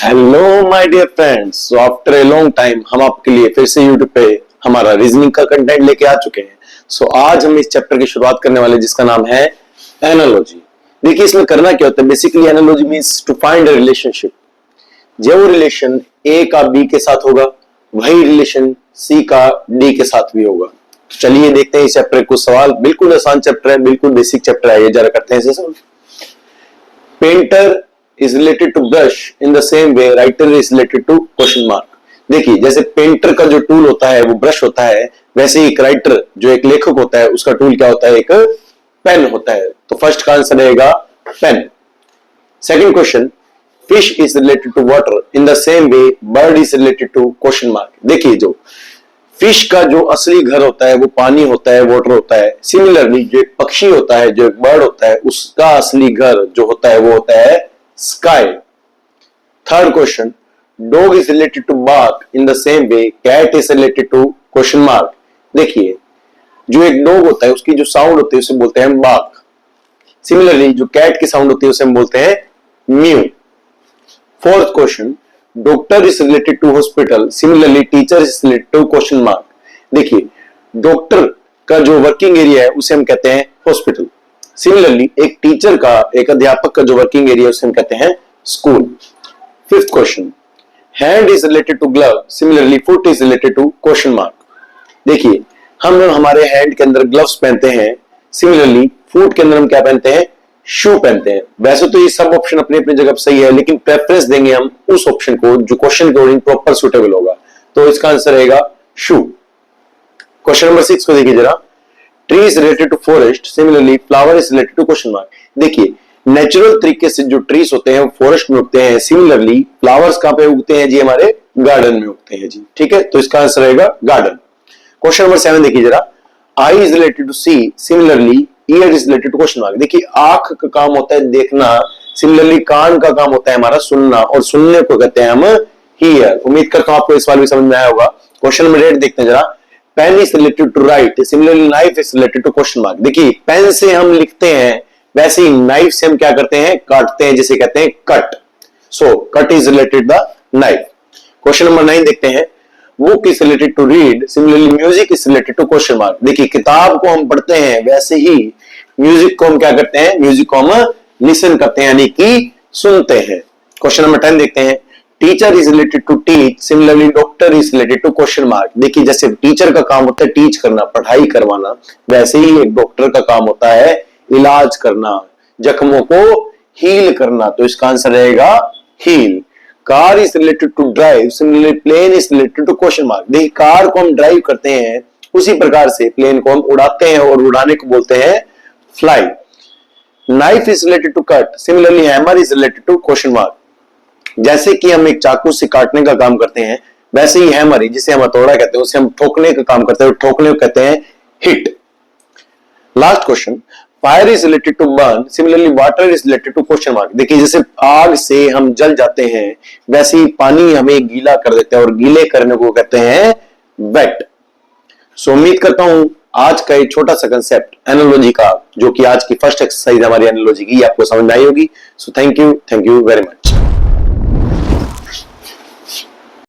Hello my dear friends, so after a long time हम आपके लिए फिर से यूट्यूब पे हमारा रीजनिंग का कंटेंट लेके आ चुके हैं। सो आज हम इस चैप्टर की शुरुआत करने वाले जिसका नाम है एनालॉजी। देखिए इसमें करना क्या होता है, basically analogy means to find a relationship. जो रिलेशन ए का बी के साथ होगा वही रिलेशन सी का डी के साथ भी होगा। तो चलिए देखते हैं इस चैप्टर के कुछ सवाल। बिल्कुल आसान चैप्टर है, बिल्कुल बेसिक चैप्टर है, ये जरा करते हैं इसे solve. Painter is related to brush in the same way writer is related to question mark। देखिए जैसे पेंटर का जो टूल होता है वो ब्रश होता है, वैसे ही एक राइटर जो एक लेखक होता है उसका टूल क्या होता है, एक पेन होता है। तो फर्स्ट का आंसर रहेगा pen. Second question, fish is related to water in the same way bird is related to question mark. देखिए जो फिश का जो असली घर होता है वो पानी होता है, वाटर होता है। सिमिलरली जो एक पक्षी होता है, जो एक बर्ड होता है, उसका असली घर जो होता है वो होता है sky. Third question, dog is related to bark in the same way cat is related to question mark. देखिए जो एक डॉग होता है उसकी जो साउंड होती है उसे बोलते हैं बार्क। सिमिलरली जो कैट की साउंड होती है उसे हम बोलते हैं mew. Fourth question, doctor is related to hospital, similarly teacher is related to question mark. देखिए डॉक्टर का जो वर्किंग एरिया है उसे हम कहते हैं हॉस्पिटल। सिमिलरली एक टीचर का, एक अध्यापक का जो वर्किंग एरिया उसे हम कहते हैं school. Fifth question, hand is related to glove, similarly foot is related to question mark. देखिए हम हमारे हैंड के अंदर ग्लव्स पहनते हैं, सिमिलरली फुट के अंदर हम क्या पहनते हैं, शू पहनते हैं। वैसे तो ये सब ऑप्शन अपनी अपनी जगह सही है, लेकिन प्रेफरेंस देंगे हम उस ऑप्शन को जो क्वेश्चन के अकॉर्डिंग प्रॉपर सुटेबल होगा। तो इसका आंसर रहेगा शू। क्वेश्चन नंबर 6 को देखिए जरा, tree is related to forest, similarly flower is related to question mark. देखिए नेचुरल तरीके से जो ट्रीज होते हैं फॉरेस्ट में उगते हैं, सिमिलरली फ्लावर्स कहां पे उगते हैं जी, हमारे गार्डन में उगते हैं जी। ठीक है, तो इसका आंसर रहेगा गार्डन। क्वेश्चन नंबर 7 देखिए जरा, eye is related to C, similarly ear is related to question mark. देखिए आंख का काम होता है देखना, सिमिलरली कान का काम होता है हमारा सुनना, और सुनने को कहते हैं हम हियर। उम्मीद करता हूं आपको इस सवाल भी समझ में आया होगा। क्वेश्चन नंबर 8 देखते हैं जरा, pen is related to write, similarly knife is related to question mark. देखिए पेन से हम लिखते हैं, वैसे ही नाइफ से हम क्या करते हैं, काटते हैं, जिसे कहते हैं cut. So cut is related the knife. Question number 9 देखते हैं, book is related to read, similarly music is related to question mark. देखिए किताब को हम पढ़ते हैं, वैसे ही म्यूजिक को हम क्या करते हैं, म्यूजिक को हम लिसन करते हैं, यानी कि सुनते हैं। क्वेश्चन नंबर 10 देखते हैं, teacher is related to teach, similarly doctor is related to question mark. देखिए जैसे टीचर का काम होता है टीच करना, पढ़ाई करवाना, वैसे ही एक डॉक्टर का काम होता है इलाज करना, जख्मों को हील करना। तो इसका आंसर रहेगा heal. Car is related to drive, similarly plane is related to question mark. देखिए कार को हम ड्राइव करते हैं, उसी प्रकार से प्लेन को हम उड़ाते हैं, और उड़ाने को बोलते हैं fly. Knife is related to cut, similarly hammer is related to question mark. जैसे कि हम एक चाकू से काटने का काम करते हैं, वैसे ही हैमर, जिसे हम हथौड़ा कहते हैं, उसे हम ठोकने का काम करते हैं, ठोकने को कहते हैं hit. Last question, fire is related to burn, similarly water is related to question mark. देखिए जैसे आग से हम जल जाते हैं, वैसे ही पानी हमें गीला कर देता है, और गीले करने को कहते हैं वेट। सो उम्मीद करता हूं आज का एक छोटा सा कंसेप्ट एनालॉजी का, जो कि आज की फर्स्ट एक्सरसाइज हमारी एनालॉजी की, आपको समझ में आई होगी। So thank you very much.